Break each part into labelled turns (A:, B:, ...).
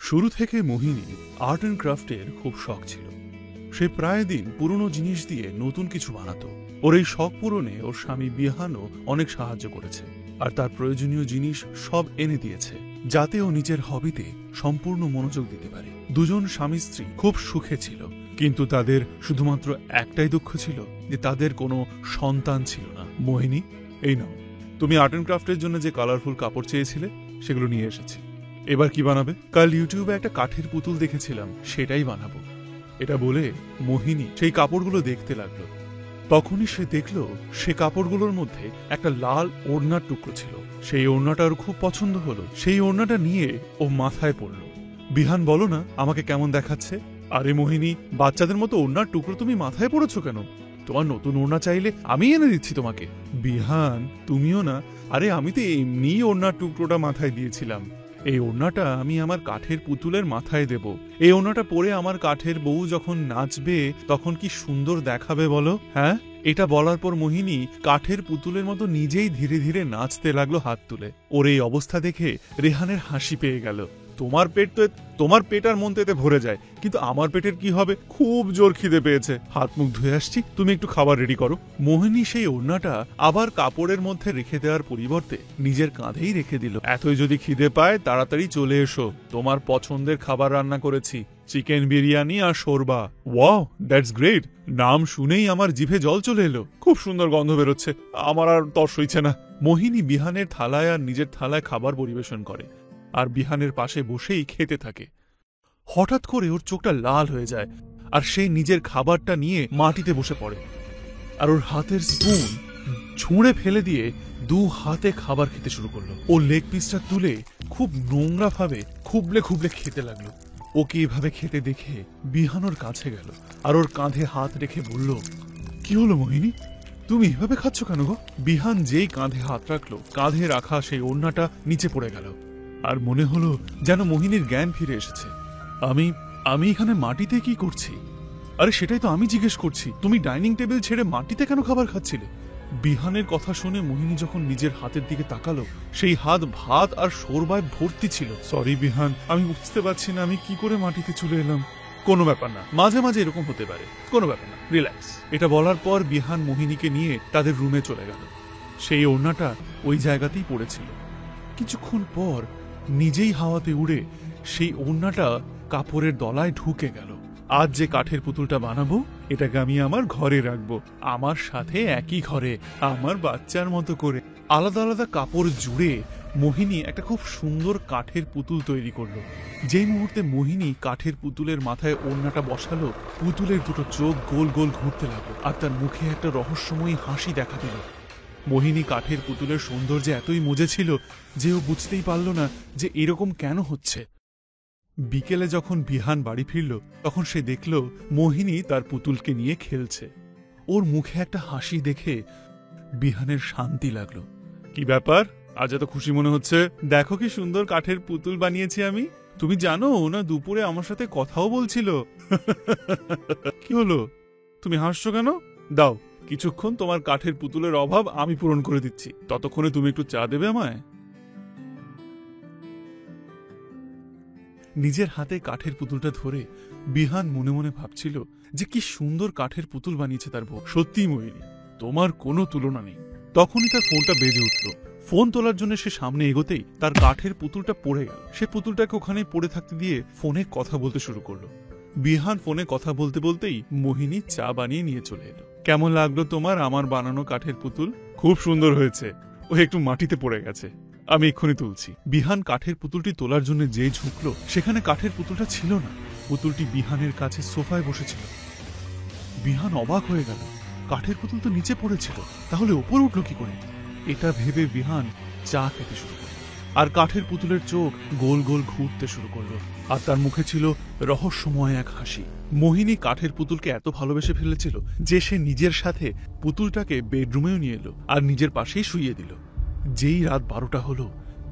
A: শুরু থেকে মোহিনী art and ক্রাফটের খুব শখ ছিল। সে প্রায় দিন পুরনো জিনিস দিয়ে নতুন কিছু বানাতো। ওর এই শখ পূরণে ওর স্বামী বিহানও অনেক সাহায্য করেছে, আর তার প্রয়োজনীয় জিনিস সব এনে দিয়েছে, যাতে ও নিজের হবিতে সম্পূর্ণ মনোযোগ দিতে পারে। দুজন স্বামী স্ত্রী খুব সুখে ছিল, কিন্তু তাদের শুধুমাত্র একটাই দুঃখ ছিল যে তাদের কোনো সন্তান ছিল না। মোহিনী, এই নাও, তুমি আর্ট অ্যান্ড ক্রাফটের জন্য যে কালারফুল কাপড় চেয়েছিলে সেগুলো নিয়ে এসেছি। এবার কি বানাবে? কাল ইউটিউবে একটা কাঠের পুতুল দেখেছিলাম, সেটাই বানাবো। এটা বলে মোহিনী সেই কাপড়গুলো দেখতে লাগলো। তখনই সে দেখল সে কাপড়গুলোর মধ্যে একটা লাল ওড়নার টুকরো ছিল। সেই ওড়নাটা ওর খুব পছন্দ হলো। সেই ওড়নাটা নিয়ে ও মাথায় পড়ল। বিহান, বলো না আমাকে কেমন দেখাচ্ছে? আরে মোহিনী, বাচ্চাদের মতো ওড়নার টুকরো তুমি মাথায় পড়েছো কেন? তোমার নতুন ওড়না চাইলে আমি এনে দিচ্ছি তোমাকে। বিহান, তুমিও না? আরে আমি তো এমনি ওড়নার টুকরোটা মাথায় দিয়েছিলাম। এই ওড়নাটা আমি আমার কাঠের পুতুলের মাথায় দেব। এই ওড়নাটা পরে আমার কাঠের বউ যখন নাচবে তখন কি সুন্দর দেখাবে বলো? হ্যাঁ? এটা বলার পর মোহিনী কাঠের পুতুলের মতো নিজেই ধীরে ধীরে নাচতে লাগলো হাত তুলে। ওর এই অবস্থা দেখে রেহানের হাসি পেয়ে গেল। তোমার পেট আর মন তো এতে ভরে যায়, কিন্তু আমার পেটের কি হবে? খুব জোর খিদে পেয়েছে, হাত মুখ ধুয়ে আসছি, তুমি একটু খাবার রেডি করো। মোহিনী সেই ওড়নাটা আবার কাপড়ের মধ্যে রেখে দেওয়ার পরিবর্তে নিজের কাঁধেই রেখে দিল। এতই যদি খিদে পায় তাড়াতাড়ি চলে এসো, তোমার পছন্দের খাবার রান্না করেছি, চিকেন বিরিয়ানি আর শোরবা। Wow, that's great! নাম শুনেই আমার জিভে জল চলে এলো। খুব সুন্দর গন্ধ বেরোচ্ছে, আমার আর তর সইছে না। মোহিনী বিহানের থালায় আর নিজের থালায় খাবার পরিবেশন করে, আর বিহানের পাশে বসেই খেতে থাকে। হঠাৎ করে ওর চোখটা লাল হয়ে যায়, আর সে নিজের খাবারটা নিয়ে মাটিতে বসে পড়ে, আর ওর হাতের স্পুন ছুঁড়ে ফেলে দিয়ে দু হাতে খাবার খেতে শুরু করলো। ও লেগ পিসটা তুলে খুব নোংরা ভাবে খুবলে খুবলে খেতে লাগলো। ওকে এভাবে খেতে দেখে বিহান ওর কাছে গেল, আর ওর কাঁধে হাত রেখে বলল, কি হলো মোহিনী, তুমি এভাবে খাচ্ছ কেন গো? বিহান যেই কাঁধে হাত রাখলো, কাঁধে রাখা সেই ওড়নাটা নিচে পড়ে গেল, আর মনে হলো যেন মোহিনীর জ্ঞান ফিরে এসেছে। আমি এখানে মাটিতে কি করছি? আরে সেটাই তো আমি জিজ্ঞেস করছি, তুমি ডাইনিং টেবিল ছেড়ে মাটিতে কেন খাবার খাচ্ছিলে? বিহানের কথা শুনে মোহিনী যখন নিজের হাতের দিকে তাকালো, সেই হাত ভাত আর শোরবায় ভর্তি ছিল। সরি বিহান, আমি বুঝতে পারছি না আমি কি করে মাটিতে চলে এলাম। কোনো ব্যাপার না, মাঝে মাঝে এরকম হতে পারে, কোনো ব্যাপার না, রিল্যাক্স। এটা বলার পর বিহান মোহিনীকে নিয়ে তাদের রুমে চলে গেল। সেই ওড়নাটা ওই জায়গাতেই পড়েছিল। কিছুক্ষণ পর নিজেই হাওয়াতে উড়ে সেই ওড়নাটা কাপড়ের দলায় ঢুকে গেল। আজ যে কাঠের পুতুলটা বানাবো, এটাকে আমি আমার ঘরে রাখবো, আমার সাথে একই ঘরে, আমার বাচ্চার মতো করে। আলাদা আলাদা কাপড় জুড়ে মোহিনী একটা খুব সুন্দর কাঠের পুতুল তৈরি করলো। যেই মুহূর্তে মোহিনী কাঠের পুতুলের মাথায় ওড়নাটা বসালো, পুতুলের দুটো চোখ গোল গোল ঘুরতে লাগলো, আর তার মুখে একটা রহস্যময়ী হাসি দেখা দিল। মোহিনী কাঠের পুতুলের সৌন্দর্যে এতই মজে ছিল যে ও বুঝতেই পারল না যে এরকম কেন হচ্ছে। বিকেলে যখন বিহান বাড়ি ফিরল, তখন সে দেখল মোহিনী তার পুতুলকে নিয়ে খেলছে। ওর মুখে একটা হাসি দেখে বিহানের শান্তি লাগলো। কি ব্যাপার, আজ এত খুশি মনে হচ্ছে? দেখো কি সুন্দর কাঠের পুতুল বানিয়েছি আমি। তুমি জানো না, দুপুরে আমার সাথে কথাও বলছিল। কি হলো, তুমি হাসছো কেন? দাও, কিছুক্ষণ তোমার কাঠের পুতুলের অভাব আমি পূরণ করে দিচ্ছি, ততক্ষণে তুমি একটু চা দেবে আমায়। নিজের হাতে কাঠের পুতুলটা ধরে বিহান মনে মনে ভাবছিল যে কি সুন্দর কাঠের পুতুল বানিয়েছে তার বউ। সত্যি মোহিনী, তোমার কোনো তুলনা নেই। তখনই তার ফোনটা বেজে উঠল। ফোন তোলার জন্য সে সামনে এগোতেই তার কাঠের পুতুলটা পড়ে গেল। সে পুতুলটাকে ওখানে পড়ে থাকতে দিয়ে ফোনে কথা বলতে শুরু করলো। বিহান ফোনে কথা বলতে বলতেই মোহিনী চা বানিয়ে নিয়ে চলে এলো। কেমন লাগলো তোমার আমার বানানো কাঠের পুতুল? খুব সুন্দর হয়েছে, ও একটু মাটিতে পড়ে গেছে, আমি এক্ষুনি তুলছি। বিহান কাঠের পুতুলটি তোলার জন্য যেই ঝুঁকলো, সেখানে কাঠের পুতুলটা ছিল না। পুতুলটি বিহানের কাছে সোফায় বসেছিল। বিহান অবাক হয়ে গেল, কাঠের পুতুল তো নিচে পড়েছিল, তাহলে ওপর উঠলো কি করে? এটা ভেবে বিহান চা খেতে শুরু করল, আর কাঠের পুতুলের চোখ গোল গোল ঘুরতে শুরু করলো, আর তার মুখে ছিল রহস্যময় এক হাসি। মোহিনী কাঠের পুতুলকে এত ভালোবেসে ফেলেছিল যে সে নিজের সাথে পুতুলটাকে বেডরুমেও নিয়ে এলো, আর নিজের পাশেই শুইয়ে দিল। যেই রাত 12টা হলো,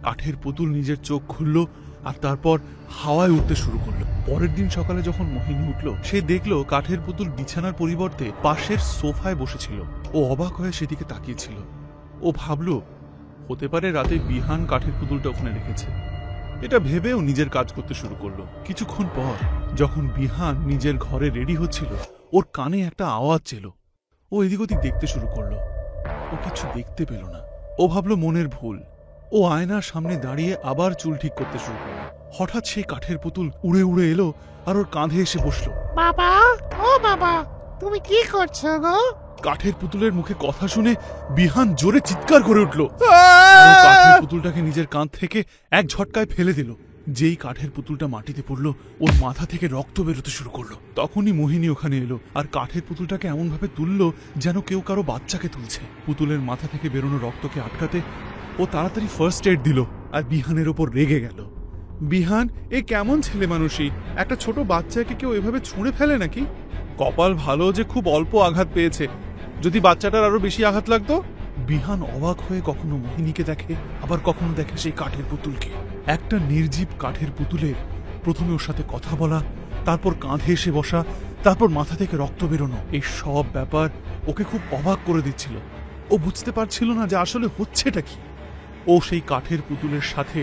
A: কাঠের পুতুল নিজের চোখ খুলল, আর তারপর হাওয়ায় উঠতে শুরু করলো। পরের দিন সকালে যখন মোহিনী উঠল, সে দেখলো কাঠের পুতুল বিছানার পরিবর্তে পাশের সোফায় বসেছিল। ও অবাক হয়ে সেদিকে তাকিয়েছিল। ও ভাবল, হতে পারে রাতে বিহান কাঠের পুতুলটা ওখানে রেখেছে। এটা ভেবেও নিজের কাজ করতে শুরু করলো। কিছুক্ষণ পর যখন বিহান নিজের ঘরে রেডি হচ্ছিল, ওর কানে একটা আওয়াজ ছিল। ও এদিক ওদিক দেখতে শুরু করলো। ও কিছু দেখতে পেল না। ও ভাবলো মনের ভুল। ও আয়নার সামনে দাঁড়িয়ে আবার চুল ঠিক করতে শুরু করলো। হঠাৎ সেই কাঠের পুতুল উড়ে উড়ে এলো আর ওর কাঁধে এসে বসলো।
B: বাবা, ও বাবা, তুমি কি করছো গো?
A: কাঠের পুতুলের মুখে কথা শুনে বিহান জোরে চিৎকার করে উঠল। কাঠের পুতুলটাকে নিজের কাঁধ থেকে এক ঝটকায় ফেলে দিল। যেই কাঠের পুতুলটা মাটিতে পড়লো, ওর মাথা থেকে রক্ত বেরোতে শুরু করলো। তখনই মোহিনী ওখানে এলো আর কাঠের পুতুলটাকে এমন ভাবে তুললো যেন কেউ কারো বাচ্চাকে তুলছে। পুতুলের মাথা থেকে বেরোনো রক্তকে আটকাতে ও তাড়াতাড়ি ফার্স্ট এড দিল আর বিহানের ওপর রেগে গেল। বিহান, এ কেমন ছেলে মানুষই! একটা ছোট বাচ্চাকে কেউ এভাবে ছুঁড়ে ফেলে নাকি? কপাল ভালো যে খুব অল্প আঘাত পেয়েছে, যদি বাচ্চাটার আরো বেশি আঘাত লাগতো। বিহান অবাক হয়ে কখনো মোহিনীকে দেখে, আবার কখনো দেখে সেই কাঠের পুতুলকে। একটা নির্জীব কাঠের পুতুলের প্রথমে ওর সাথে কথা বলা, তারপর কাঁধে এসে বসা, তারপর মাথা থেকে রক্ত বেরোনো, এই সব ব্যাপার ওকে খুব অবাক করে দিচ্ছিল। ও বুঝতে পারছিল না যে আসলে হচ্ছেটা কি। ও সেই কাঠের পুতুলের সাথে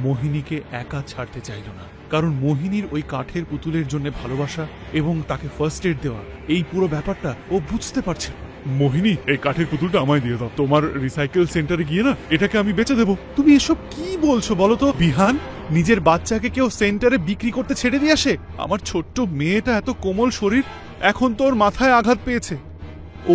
A: মোহিনীকে একা ছাড়তে চাইল না, কারণ মোহিনীর ওই কাঠের পুতুলের জন্য ভালোবাসা এবং তাকে ফার্স্ট এড দেওয়া, এই পুরো ব্যাপারটা ও বুঝতে পারছিল। মোহিনী, এই কাঠের পুতুলটা আমায় দিয়ে দাও। তোমার রিসাইকেল সেন্টারে গিয়ে না এটাকে আমি বেচে দেবো। তুমি এসব কি বলছো বলো তো? বিহান, নিজের বাচ্চাকে কেউ সেন্টারে বিক্রি করতে ছেড়ে দিয়ে আসে? আমার ছোট্ট মেয়েটা এত কোমল শরীর, এখন তোর মাথায় আঘাত পেয়েছে,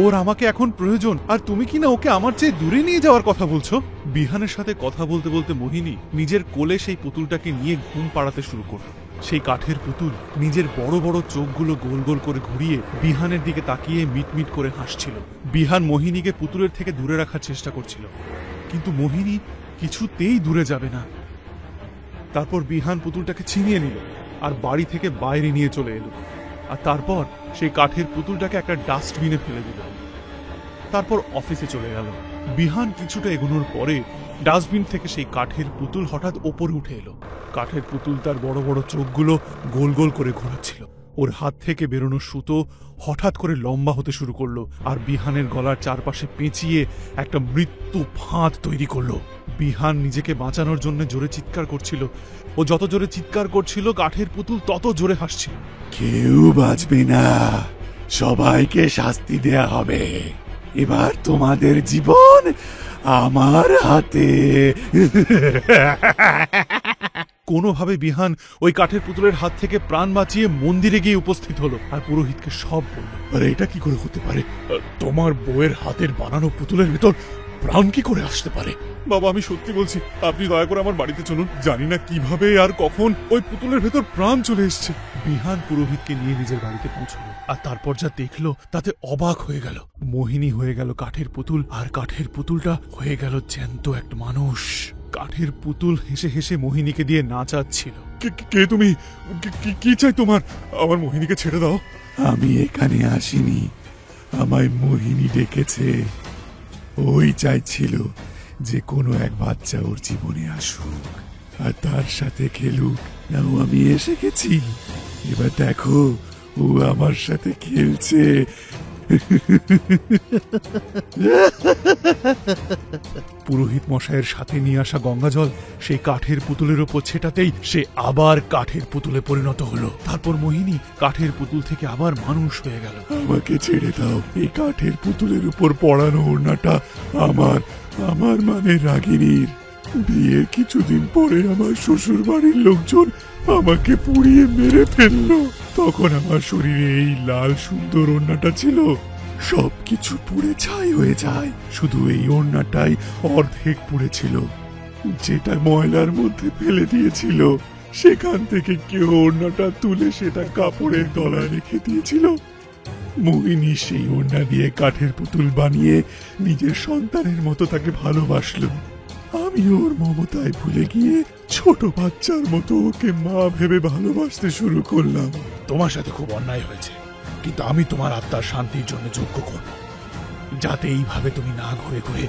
A: ওর আমাকে এখন প্রয়োজন, আর তুমি কি না ওকে আমার চেয়ে দূরে নিয়ে যাওয়ার কথা বলছো? বিহানের সাথে কথা বলতে বলতে মোহিনী নিজের কোলে সেই পুতুলটাকে নিয়ে ঘুম পাড়াতে শুরু করল। সেই কাঠের পুতুল নিজের বড় বড় চোখগুলো গোল গোল করে ঘুরিয়ে বিহানের দিকে তাকিয়ে মিটমিট করে হাসছিল। বিহান মোহিনীকে পুতুলের থেকে দূরে রাখার চেষ্টা করছিল, কিন্তু মোহিনী কিছুতেই দূরে যাবে না। তারপর বিহান পুতুলটাকে ছিনিয়ে নিল আর বাড়ি থেকে বাইরে নিয়ে চলে এলো। আর তারপর সেই কাঠের পুতুলটাকে একটা ডাস্টবিনে ফেলে দিল। তারপর অফিসে চলে গেল। বিহান কিছুটা এগোনোর পরে ডাস্টবিন থেকে সেই কাঠের পুতুল হঠাৎ ওপরে উঠে এলো। কাঠের পুতুল তার বড় বড় চোখগুলো গোল গোল করে ঘোরাচ্ছিল। ওর হাত থেকে বেরোনো সুতো হঠাৎ করে লম্বা হতে শুরু করলো আর বিহানের গলার চারপাশে পেঁচিয়ে একটা মৃত্যু ফাঁদ তৈরি করলো। বিহান নিজেকে বাঁচানোর জন্য জোরে চিৎকার করছিল। ও যত জোরে চিৎকার করছিল, কাঠের পুতুল তত জোরে হাসছিল।
C: কেউ বাঁচবে না, সবাইকে শাস্তি দেয়া হবে। এবার তোমাদের জীবন আমার হাতে।
A: কোনোভাবে বিহান ওই কাঠের পুতুলের হাত থেকে প্রাণ বাঁচিয়ে মন্দিরে গিয়ে উপস্থিত হলো আর পুরোহিতকে সব বলল। আরে এটা কি করে হতে পারে? তোমার বউয়ের হাতের বানানো পুতুলের ভেতর প্রাণ কি করে আসতে পারে? বাবা, আমি সত্যি বলছি, আপনি দয়া করে আমার বাড়িতে চলুন। জানি না কিভাবে আর কখন ওই পুতুলের ভেতর প্রাণ চলে এসছে। বিহান পুরোহিতকে নিয়ে নিজের বাড়িতে পৌঁছলো আর তারপর যা দেখলো তাতে অবাক হয়ে গেল। মোহিনী হয়ে গেল কাঠের পুতুল আর কাঠের পুতুলটা হয়ে গেল জ্যান্ত একটা মানুষ। কাঠের পুতুল হেসে হেসে মোহিনীকে দিয়ে নাচাচ্ছিল। কে তুমি? কি চাই তোমার? আমার মোহিনীকে ছেড়ে দাও।
C: আমি এখানে আসিনি, আমায় মোহিনী ডেকেছে। ওই চাইছিল যে কোনো এক বাচ্চা ওর জীবনে আসুক আর তার সাথে খেলুক। নাও আমি এসে গেছি, এবার দেখো ও আমার সাথে খেলছে।
A: পুরোহিত মশাইয়ের সাথে নিয়ে আসা গঙ্গাজল সেই কাঠের পুতুলের ওপর ছেটাতেই সে আবার কাঠের পুতুলে পরিণত হলো। তারপর মোহিনী কাঠের পুতুল থেকে আবার মানুষ হয়ে গেল।
C: আমাকে ছেড়ে দাও, এই কাঠের পুতুলের উপর পড়ানো ওড়নাটা আমার মানে রাগিনীর। বিয়ের কিছুদিন পরে আমার শ্বশুর বাড়ির লোকজন আমাকে পুড়িয়ে মেরে ফেললো। তখন আমার শরীরে এই লাল সুন্দর ওড়নাটা ছিল, সবকিছু পুড়ে ছাই হয়ে যায়। শুধু এই ওড়নাটাই অর্ধেক পুড়েছিল, যেটা ময়লার মধ্যে ফেলে দিয়েছিল। সেখান থেকে কেউ ওড়নাটা তুলে সেটা কাপড়ের গলায় রেখে দিয়েছিল। মোহিনী সেই ওড়না দিয়ে কাঠের পুতুল বানিয়ে নিজের সন্তানের মতো তাকে ভালোবাসলো। আমি ওর মমতায় ভুলে গিয়ে ছোট বাচ্চার মতো ওকে মা ভেবে ভালোবাসতে শুরু করলাম।
A: তোমার সাথে খুব অন্যায় হয়েছে, কিন্তু আমি তোমার আত্মার শান্তির জন্য যজ্ঞ করব, যাতে এইভাবে তুমি না ঘুরে ঘুরে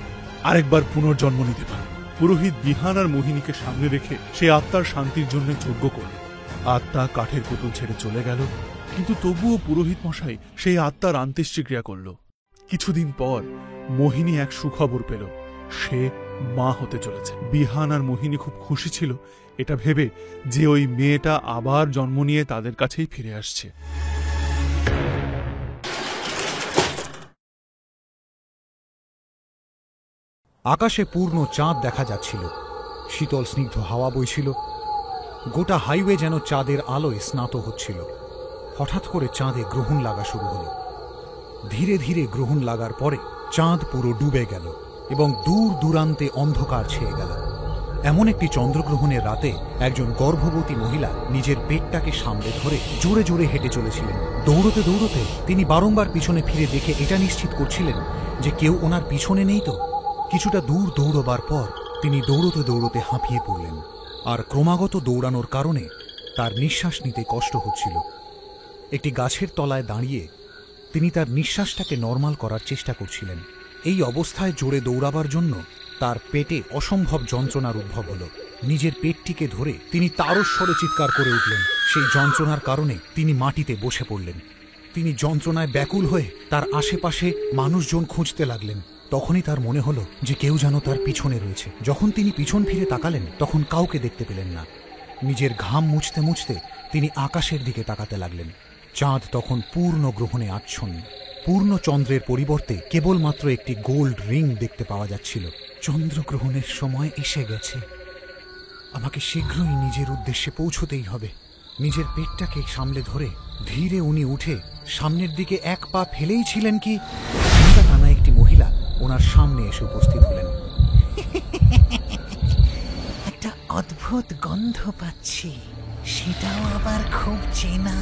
A: আরেকবার পুনর্জন্ম নিতে পারো। পুরোহিত বিহান আর মোহিনীকে সামনে রেখে সে আত্মার শান্তির জন্য যজ্ঞ করল। আত্মা কাঠের পুতুল ছেড়ে চলে গেল, কিন্তু তবুও পুরোহিত মশাই সেই আত্মার অন্ত্যেষ্টিক্রিয়া করল। কিছুদিন পর মোহিনী এক সুখবর পেল। সে মা হতে চলেছে। বিহান আর মোহিনী খুব খুশি ছিল এটা ভেবে যে ওই মেয়েটা আবার জন্ম নিয়ে তাদের কাছেই ফিরে আসছে।
D: আকাশে পূর্ণ চাঁদ দেখা যাচ্ছিল, শীতল স্নিগ্ধ হাওয়া বইছিল, গোটা হাইওয়ে যেন চাঁদের আলোয় স্নাত হচ্ছিল। হঠাৎ করে চাঁদে গ্রহণ লাগা শুরু হল। ধীরে ধীরে গ্রহণ লাগার পরে চাঁদ পুরো ডুবে গেল এবং দূর দূরান্তে অন্ধকার ছেয়ে গেল। এমন একটি চন্দ্রগ্রহণের রাতে একজন গর্ভবতী মহিলা নিজের পেটটাকে সামলে ধরে জোরে জোরে হেঁটে চলেছিলেন। দৌড়তে দৌড়তে তিনি বারংবার পিছনে ফিরে দেখে এটা নিশ্চিত করছিলেন যে কেউ ওনার পিছনে নেই তো। কিছুটা দূর দৌড়বার পর তিনি দৌড়তে দৌড়তে হাঁপিয়ে পড়লেন, আর ক্রমাগত দৌড়ানোর কারণে তার নিঃশ্বাস নিতে কষ্ট হচ্ছিল। একটি গাছের তলায় দাঁড়িয়ে তিনি তার নিঃশ্বাসটাকে নর্মাল করার চেষ্টা করছিলেন। এই অবস্থায় জোরে দৌড়াবার জন্য তার পেটে অসম্ভব যন্ত্রণার উদ্ভব হল। নিজের পেটটিকে ধরে তিনি তারস্বরে চিৎকার করে উঠলেন। সেই যন্ত্রণার কারণে তিনি মাটিতে বসে পড়লেন। তিনি যন্ত্রণায় ব্যাকুল হয়ে তার আশেপাশে মানুষজন খুঁজতে লাগলেন। তখনই তার মনে হলো যে কেউ যেন তার পিছনে রয়েছে। যখন তিনি পিছন ফিরে তাকালেন তখন কাউকে দেখতে পেলেন না। নিজের ঘাম মুছতে মুছতে তিনি আকাশের দিকে তাকাতে লাগলেন। চাঁদ তখন পূর্ণ গ্রহণে আচ্ছন্ন। পূর্ণ চন্দ্রের পরিবর্তে কেবলমাত্র একটি গোল্ড রিং দেখতে পাওয়া যাচ্ছিল। চন্দ্রগ্রহণের সময় এসে গেছে, আমাকে শীঘ্রই নিজের উদ্দেশ্যে পৌঁছতেই হবে। নিজের পেটটাকে সামলে ধরে ধীরে উনি উঠে সামনের দিকে এক পা ফেলেই ছিলেন কি টানা একটি মহিলা ওনার সামনে এসে উপস্থিত হলেন।
E: একটা অদ্ভুত গন্ধ পাচ্ছি, সেটাও আবার খুব চেনা।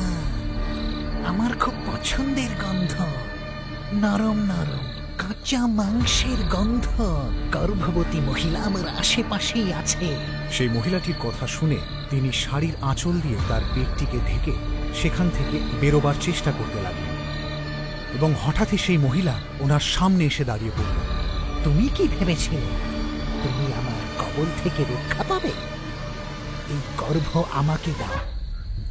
E: আমার খুব পছন্দের গন্ধ, নরম নরম কাঁচা মাংসের গন্ধ। গর্ভবতী মহিলা আমার আশেপাশেই আছে।
D: সেই মহিলাটির কথা শুনে তিনি শাড়ির আঁচল দিয়ে তার পেটটিকে ঢেকে সেখান থেকে বেরোবার চেষ্টা করতে লাগলেন এবং হঠাৎই সেই মহিলা ওনার সামনে এসে দাঁড়িয়ে পড়ল।
E: তুমি কি ভেবেছিলে তুমি আমার কবল থেকে রক্ষা পাবে? এই গর্ভ আমাকে দাও,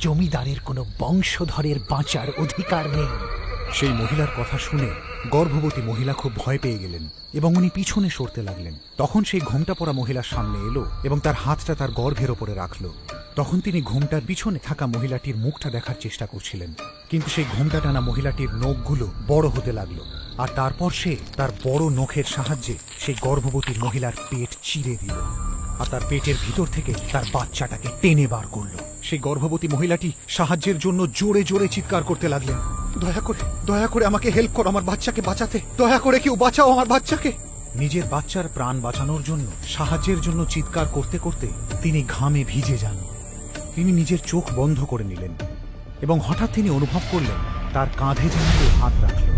E: জমিদারের কোনো বংশধরের বাঁচার অধিকার নেই।
D: সেই মহিলার কথা শুনে গর্ভবতী মহিলা খুব ভয় পেয়ে গেলেন এবং উনি পিছনে সরতে লাগলেন। তখন সেই ঘোমটা পরা মহিলার সামনে এলো এবং তার হাতটা তার গর্ভের ওপরে রাখল। তখন তিনি ঘোমটার পিছনে থাকা মহিলাটির মুখটা দেখার চেষ্টা করছিলেন, কিন্তু সেই ঘোমটা টানা মহিলাটির নখগুলো বড় হতে লাগলো, আর তারপর সে তার বড় নখের সাহায্যে সেই গর্ভবতী মহিলার পেট চিরে দিল আর তার পেটের ভিতর থেকে তার বাচ্চাটাকে টেনে বার করলো। সেই গর্ভবতী মহিলাটি সাহায্যের জন্য জোরে জোরে চিৎকার করতে লাগলেন, দয়া করে আমাকে হেল্প করো, আমার বাচ্চাকে বাঁচাতে, দয়া করে কেউ বাঁচাও আমার বাচ্চাকে। নিজের বাচ্চার প্রাণ বাঁচানোর জন্য সাহায্যের জন্য চিৎকার করতে করতে তিনি ঘামে ভিজে যান। তিনি নিজের চোখ বন্ধ করে নিলেন এবং হঠাৎ তিনি অনুভব করলেন তার কাঁধে যেন কেউ হাত রাখল।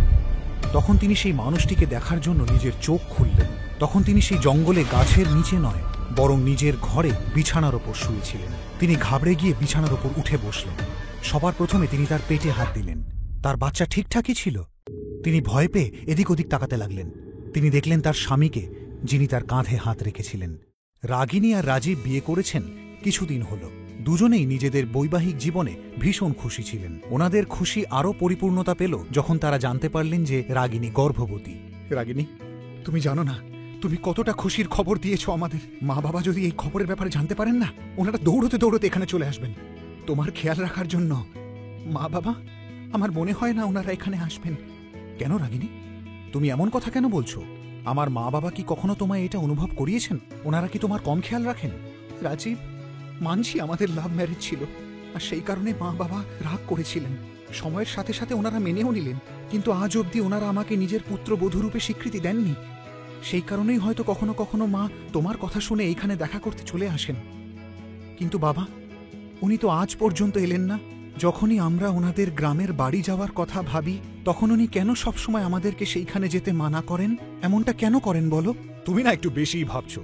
D: তখন তিনি সেই মানুষটিকে দেখার জন্য নিজের চোখ খুললেন। তখন তিনি সেই জঙ্গলে গাছের নিচে নয়, বরং নিজের ঘরে বিছানার ওপর শুয়েছিলেন। তিনি ঘাবড়ে গিয়ে বিছানার ওপর উঠে বসলেন। সবার প্রথমে তিনি তার পেটে হাত দিলেন। তার বাচ্চা ঠিকঠাকই ছিল। তিনি ভয় পেয়ে এদিক ওদিক তাকাতে লাগলেন। তিনি দেখলেন তার স্বামীকে, যিনি তার কাঁধে হাত রেখেছিলেন। রাগিনী আর রাজীব বিয়ে করেছেন কিছুদিন হল। দুজনেই নিজেদের বৈবাহিক জীবনে ভীষণ খুশি ছিলেন। ওনাদের খুশি আরও পরিপূর্ণতা পেল যখন তারা জানতে পারলেন যে রাগিনী গর্ভবতী। রাগিনী, তুমি জানো না তুমি কতটা খুশির খবর দিয়েছ আমাদের। মা বাবা যদি এই খবরের ব্যাপারে জানতে পারেন না, ওনারা দৌড়তে দৌড়তে এখানে চলে আসবেন তোমার খেয়াল রাখার জন্য। মা বাবা, আমার মনে হয় না ওনারা এখানে আসবেন। কেন রাগিনী, তুমি এমন কথা কেন বলছো? আমার মা বাবা কি কখনো তোমায় এটা অনুভব করিয়েছেন? ওনারা কি তোমার কম খেয়াল রাখেন? রাজীব, মানছি আমাদের লাভ ম্যারেজ ছিল, আর সেই কারণে মা বাবা রাগ করেছিলেন। সময়ের সাথে সাথে ওনারা মেনেও নিলেন, কিন্তু আজ অবধি ওনারা আমাকে নিজের পুত্রবধূরূপে স্বীকৃতি দেননি। সেই কারণেই হয়তো কখনো কখনো মা তোমার কথা শুনে এইখানে দেখা করতে চলে আসেন। কিন্তু বাবা, উনি তো আজ পর্যন্ত এলেন না। যখনই আমরা ওনাদের গ্রামের বাড়ি যাওয়ার কথা ভাবি, তখন উনি কেন সবসময় আমাদেরকে সেইখানে যেতে মানা করেন? এমনটা কেন করেন বলো? তুমি না একটু বেশিই ভাবছো।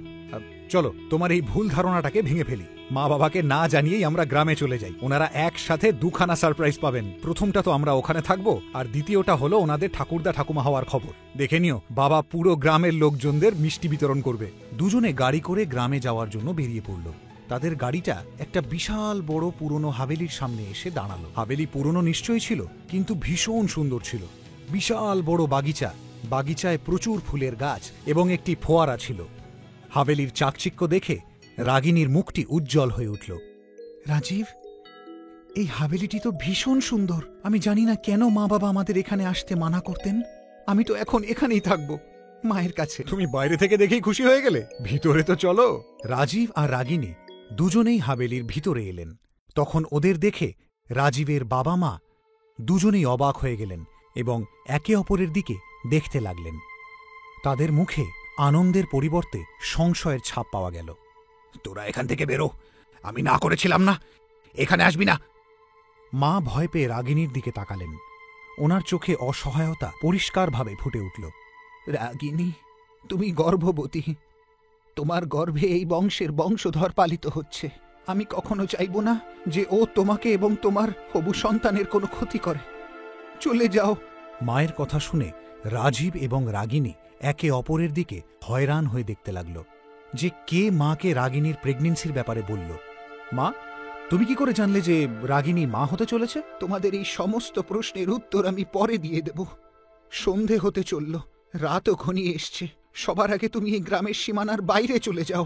D: চলো তোমার এই ভুল ধারণাটাকে ভেঙে ফেলি। মা বাবাকে না জানিয়েই আমরা গ্রামে চলে যাই। ওনারা একসাথে দুখানা সারপ্রাইজ পাবেন। প্রথমটা তো আমরা ওখানে থাকবো, আর দ্বিতীয়টা হলো ওনাদের ঠাকুরদা ঠাকুমা হওয়ার খবর। দেখে নিও, বাবা পুরো গ্রামের লোকজনদের মিষ্টি বিতরণ করবে। দুজনে গাড়ি করে গ্রামে যাওয়ার জন্য বেরিয়ে পড়ল। তাদের গাড়িটা একটা বিশাল বড় পুরনো হাভেলির সামনে এসে দাঁড়ালো। হাভেলি পুরনো নিশ্চয়ই ছিল, কিন্তু ভীষণ সুন্দর ছিল। বিশাল বড় বাগিচা, বাগিচায় প্রচুর ফুলের গাছ এবং একটি ফোয়ারা ছিল। হাভেলির চাকচিক্য দেখে রাগিনীর মুখটি উজ্জ্বল হয়ে উঠল। রাজীব, এই হাভেলিটি তো ভীষণ সুন্দর। আমি জানি না কেন মা বাবা আমাদের এখানে আসতে মানা করতেন। আমি তো এখন এখানেই থাকব, মায়ের কাছে। তুমি বাইরে থেকে দেখেই খুশি হয়ে গেলে, ভিতরে তো চলো। রাজীব আর রাগিনী দুজনেই হাভেলির ভিতরে এলেন। তখন ওদের দেখে রাজীবের বাবা মা দুজনেই অবাক হয়ে গেলেন এবং একে অপরের দিকে দেখতে লাগলেন। তাদের মুখে আনন্দের পরিবর্তে সংশয়ের ছাপ পাওয়া গেল। তোরা এখান থেকে বেরো, আমি না করেছিলাম না, এখানে আসবি না। মা ভয় পেয়ে রাগিনীর দিকে তাকালেন। ওনার চোখে অসহায়তা পরিষ্কারভাবে ফুটে উঠল। রাগিনী, তুমি গর্ভবতী। তোমার গর্ভে এই বংশের বংশধর পালিত হচ্ছে। আমি কখনো চাইব না যে ও তোমাকে এবং তোমার হবু সন্তানের কোনো ক্ষতি করে। চলে যাও। মায়ের কথা শুনে রাজীব এবং রাগিনী একে অপরের দিকে হয়রান হয়ে দেখতে লাগল যে কে মাকে রাগিনীর প্রেগন্যান্সির ব্যাপারে বলল। মা, তুমি কি করে জানলে যে রাগিনী মা হতে চলেছে? তোমাদের এই সমস্ত প্রশ্নের উত্তর আমি পরে দিয়ে দেব। সন্ধে হতে চলল, রাতও ঘনিয়ে এসছে। সবার আগে তুমি এই গ্রামের সীমানার বাইরে চলে যাও।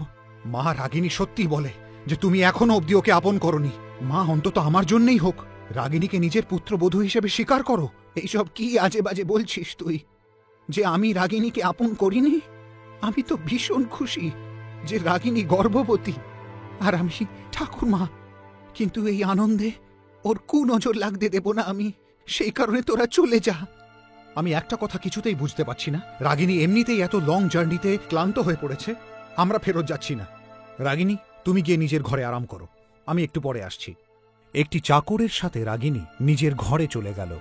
D: মা, রাগিনী সত্যি বলে যে তুমি এখনো অব্দি ওকে আপন করনি। মা, অন্তত আমার জন্যই হোক রাগিনীকে নিজের পুত্রবধূ হিসেবে স্বীকার করো। এইসব কি আজে বাজে বলছিস তুই, যে আমি রাগিনীকে আপন করিনি? আমি তো ভীষণ খুশি যে রাগিনী গর্ভবতী আর আমি ঠাকুরমা। কিন্তু এই আনন্দে ওর কুনজর লাগতে দেব না আমি। সেই কারণে তোরা চলে যা। আমি একটা কথা কিছুতেই বুঝতে পারছি না। রাগিনী এমনিতেই এত লং জার্নিতে ক্লান্ত হয়ে পড়েছে। আমরা ফেরত যাচ্ছি না। রাগিনী, তুমি গিয়ে নিজের ঘরে আরাম করো, আমি একটু পরে আসছি। একটি চাকরের সাথে রাগিনী নিজের ঘরে চলে গেল।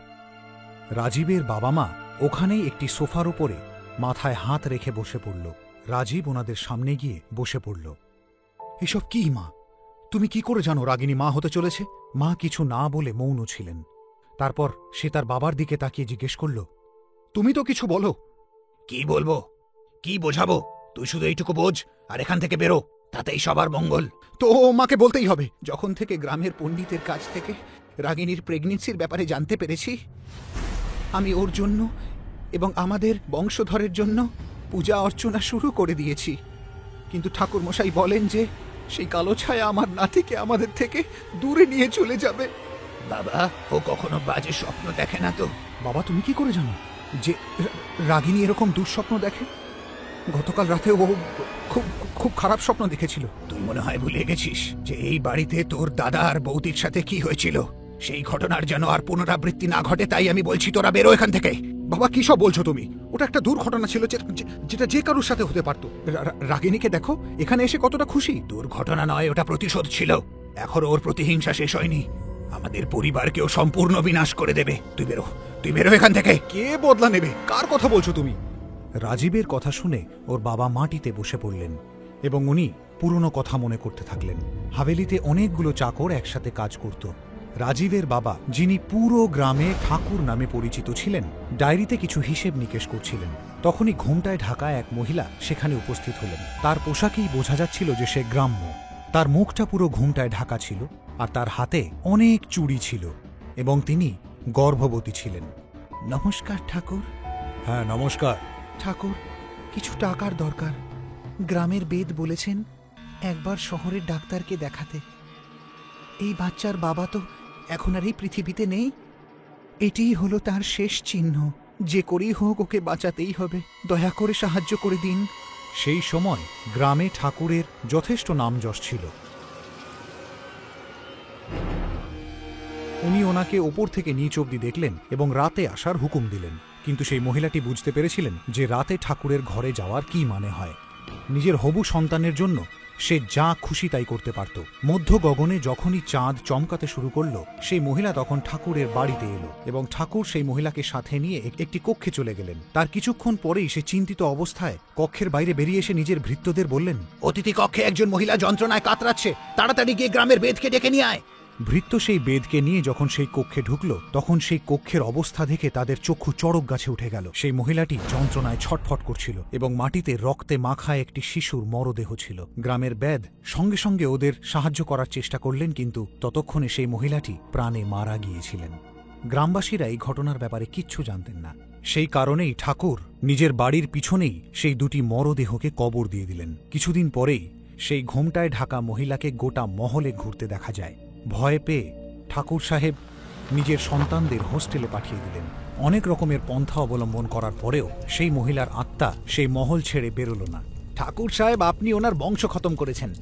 D: রাজীবের বাবা মা ওখানেই একটি সোফার উপরে মাথায় হাত রেখে বসে পড়ল। রাজীব ওনাদের সামনে গিয়ে বসে পড়ল। এসব কি মা? তুমি কি করে জানো রাগিনী মা হতে চলেছে? মা কিছু না বলে মৌন ছিলেন। তারপর সে তার বাবার দিকে তাকিয়ে জিজ্ঞেস করল, তুমি তো কিছু বলো। কি বলবো, কি বোঝাবো? তুই শুধু এইটুকু বোঝ আর এখান থেকে বেরো, তাতেই সবার মঙ্গল। তো মাকে বলতেই হবে। যখন থেকে গ্রামের পণ্ডিতের কাছ থেকে রাগিনীর প্রেগন্যান্সির ব্যাপারে জানতে পেরেছি, আমি ওর জন্য এবং আমাদের বংশধরের জন্য পূজা অর্চনা শুরু করে দিয়েছি। কিন্তু ঠাকুরমশাই বলেন যে সেই কালো ছায়া আমার নাতিকে আমাদের থেকে দূরে নিয়ে চলে যাবে। বাবা, ও কখনো বাজে স্বপ্ন দেখে না তো? বাবা, তুমি কি করে জানো যে রাগিনী এরকম দুঃস্বপ্ন দেখে? গতকাল রাতে ও খুব খুব খারাপ স্বপ্ন দেখেছিল। তুই মনে হয় ভুলে গেছিস যে এই বাড়িতে তোর দাদা আর বৌদির সাথে কি হয়েছিল। সেই ঘটনার যেন আর পুনরাবৃত্তি না ঘটে, তাই আমি বলছি তোরা বেরো এখান থেকে। বাবা, কি সব বলছো তুমি? ওটা একটা দুর্ঘটনা ছিল যেটা যে কারোর সাথে হতে পারত। রাগিনীকে দেখো এখানে এসে কতটা খুশি। দুর্ঘটনা নয়, ওটা প্রতিশোধ ছিল। এখনো ওর প্রতিহিংসা শেষ হয়নি। আমাদের পরিবারকেও সম্পূর্ণ বিনাশ করে দেবে। তুই বেরো এখান থেকে। কে বদলা নেবে? কার কথা বলছো তুমি? রাজীবের কথা শুনে ওর বাবা মাটিতে বসে পড়লেন এবং উনি পুরনো কথা মনে করতে থাকলেন। হাভেলিতে অনেকগুলো চাকর একসাথে কাজ করত। রাজীবের বাবা, যিনি পুরো গ্রামে ঠাকুর নামে পরিচিত ছিলেন, ডায়েরিতে কিছু হিসেব নিকেশ করছিলেন। তখনই ঘোমটায় ঢাকা এক মহিলা সেখানে উপস্থিত হলেন। তার পোশাকেই বোঝা যাচ্ছিল যে সে গ্রাম্য। তার মুখটা পুরো ঘোমটায় ঢাকা ছিল আর তার হাতে অনেক চুড়ি ছিল এবং তিনি গর্ভবতী ছিলেন। নমস্কার ঠাকুর। হ্যাঁ, নমস্কার। ঠাকুর, কিছু টাকার দরকার। গ্রামের বেদ বলেছেন একবার শহরের ডাক্তারকে দেখাতে। এই বাচ্চার বাবা তো এখন আর এই পৃথিবীতে নেই। এটিই হলো তার শেষ চিহ্ন। যে করেই হোক ওকে বাঁচাতেই হবে। দয়া করে সাহায্য করে দিন। সেই সময় গ্রামে ঠাকুরের যথেষ্ট নামযশ ছিল। উনি ওনাকে ওপর থেকে নিচ অব্দি দেখলেন এবং রাতে আসার হুকুম দিলেন। কিন্তু সেই মহিলাটি বুঝতে পেরেছিলেন যে রাতে ঠাকুরের ঘরে যাওয়ার কি মানে হয়। নিজের হবু সন্তানের জন্য সে যা খুশি তাই করতে পারত। মধ্য গগনে যখনই চাঁদ চমকাতে শুরু করল, সেই মহিলা তখন ঠাকুরের বাড়িতে এলো এবং ঠাকুর সেই মহিলাকে সাথে নিয়ে একটি কক্ষে চলে গেলেন। তার কিছুক্ষণ পরেই সে চিন্তিত অবস্থায় কক্ষের বাইরে বেরিয়ে এসে নিজের ভৃত্যদের বললেন, অতিথি কক্ষে একজন মহিলা যন্ত্রণায় কাতরাচ্ছে, তাড়াতাড়ি গিয়ে গ্রামের বেদকে ডেকে নিয়ে আয়। ভৃত্য সেই বেদকে নিয়ে যখন সেই কক্ষে ঢুকল, তখন সেই কক্ষের অবস্থা দেখে তাদের চক্ষু চড়ক গাছে উঠে গেল। সেই মহিলাটি যন্ত্রণায় ছটফট করছিল এবং মাটিতে রক্তে মাখা একটি শিশুর মরদেহ ছিল। গ্রামের বেদ সঙ্গে সঙ্গে ওদের সাহায্য করার চেষ্টা করলেন, কিন্তু ততক্ষণে সেই মহিলাটি প্রাণে মারা গিয়েছিলেন। গ্রামবাসীরা এই ঘটনার ব্যাপারে কিচ্ছু জানতেন না। সেই কারণেই ঠাকুর নিজের বাড়ির পিছনেই সেই দুটি মরদেহকে কবর দিয়ে দিলেন। কিছুদিন পরেই সেই ঘোমটায় ঢাকা মহিলাকে গোটা মহলে ঘুরতে দেখা যায়। ভয় পেয়ে ঠাকুর সাহেব নিজের সন্তানদের হোস্টেলে পাঠিয়ে দিলেন। অনেক রকমের পন্থা অবলম্বন করার পরেও সেই মহিলার আত্মা সেই মহল ছেড়ে বেরোল না। ঠাকুর সাহেব, আপনি ওনার বংশ খতম করেছেন,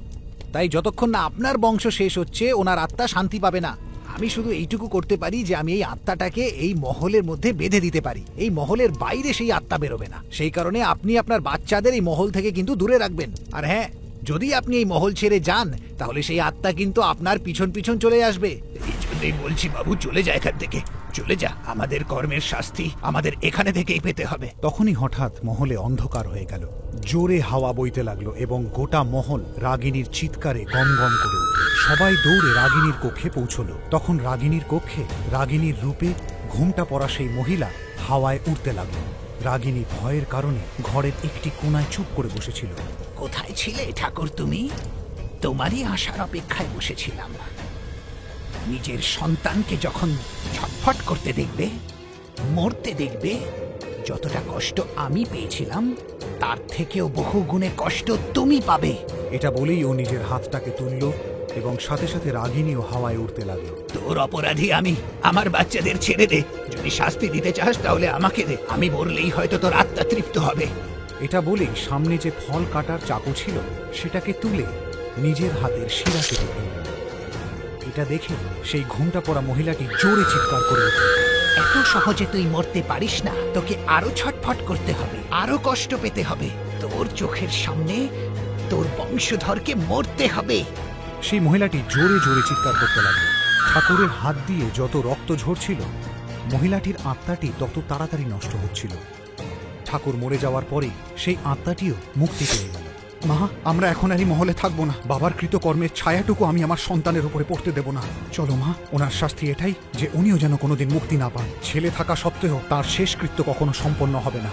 D: তাই যতক্ষণ না আপনার বংশ শেষ হচ্ছে ওনার আত্মা শান্তি পাবে না। আমি শুধু এইটুকু করতে পারি যে আমি এই আত্মাটাকে এই মহলের মধ্যে বেঁধে দিতে পারি। এই মহলের বাইরে সেই আত্মা বেরোবে না। সেই কারণে আপনি আপনার বাচ্চাদের এই মহল থেকে কিন্তু দূরে রাখবেন। আর হ্যাঁ, যদি আপনি এই মহল ছেড়ে যান তাহলে সেই আত্মা কিন্তু আপনার পিছন পিছন চলে আসবে। এই জন্যই বলছি বাবু, চলে যা এখান থেকে, চলে যা। আমাদের কর্মের শাস্তি আমাদের এখানে থেকেই পেতে হবে। তখনই হঠাৎ মহলে অন্ধকার হয়ে গেল, জোরে হাওয়া বইতে লাগলো এবং গোটা মহল রাগিনীর চিৎকারে গম গম করে উঠল। সবাই দৌড়ে রাগিনীর কক্ষে পৌঁছল। তখন রাগিনীর কক্ষে রাগিনীর রূপে ঘোমটা পরা সেই মহিলা হাওয়ায় উঠতে লাগলো। রাগিনী ভয়ের কারণে ঘরের একটি কোণায় চুপ করে বসেছিল।
E: কোথায় ছিলে ঠাকুর তুমি? তোমারই আসার অপেক্ষায় বসেছিলাম। নিজের সন্তানকে যখন ছটফট করতে দেখবে, মরতে দেখবে, যতটা কষ্ট আমি পেয়েছিলাম তার থেকেও বহু গুণে কষ্ট তুমি পাবে।
D: এটা বলেই ও নিজের হাতটাকে তুলল এবং সাথে সাথে রাগিনীও হাওয়ায় উঠতে লাগলো।
E: তোর অপরাধী আমি, আমার বাচ্চাদের ছেড়ে দে। যদি শাস্তি দিতে চাস তাহলে আমাকে দে, আমি মরলেই হয়তো তোর আত্মা তৃপ্ত হবে।
D: এটা বলেই সামনে যে ফল কাটার চাকু ছিল সেটাকে তুলে নিজের হাতের শিরা কেটে ফেলল। এটা দেখে সেই ঘোমটা পরা মহিলাটি জোরে চিৎকার করে উঠল।
E: এত সহজে তুই মরতে পারিস না, তোকে আরো ছটফট করতে হবে, আরো কষ্ট পেতে হবে। তোর চোখের সামনে তোর বংশধরকে মরতে হবে।
D: সেই মহিলাটি জোরে জোরে চিৎকার করতে লাগল। ঠাকুরের হাত দিয়ে যত রক্ত ঝরছিল মহিলাটির আত্মাটি তত তাড়াতাড়ি নষ্ট হচ্ছিল। ঠাকুর মরে যাওয়ার পরে সেই আত্মাটিও মুক্তি পেয়ে গেল। মা, আমরা এখন আর এই মহলে থাকবো না। বাবার কৃতকর্মের ছায়াটুকু আমি আমার সন্তানের উপরে পড়তে দেব না। চলো মা, ওনার শাস্তি এটাই যে উনিও যেন কোনোদিন মুক্তি না পান। ছেলে থাকা সত্ত্বেও তার শেষকৃত্য কখনো সম্পন্ন হবে না।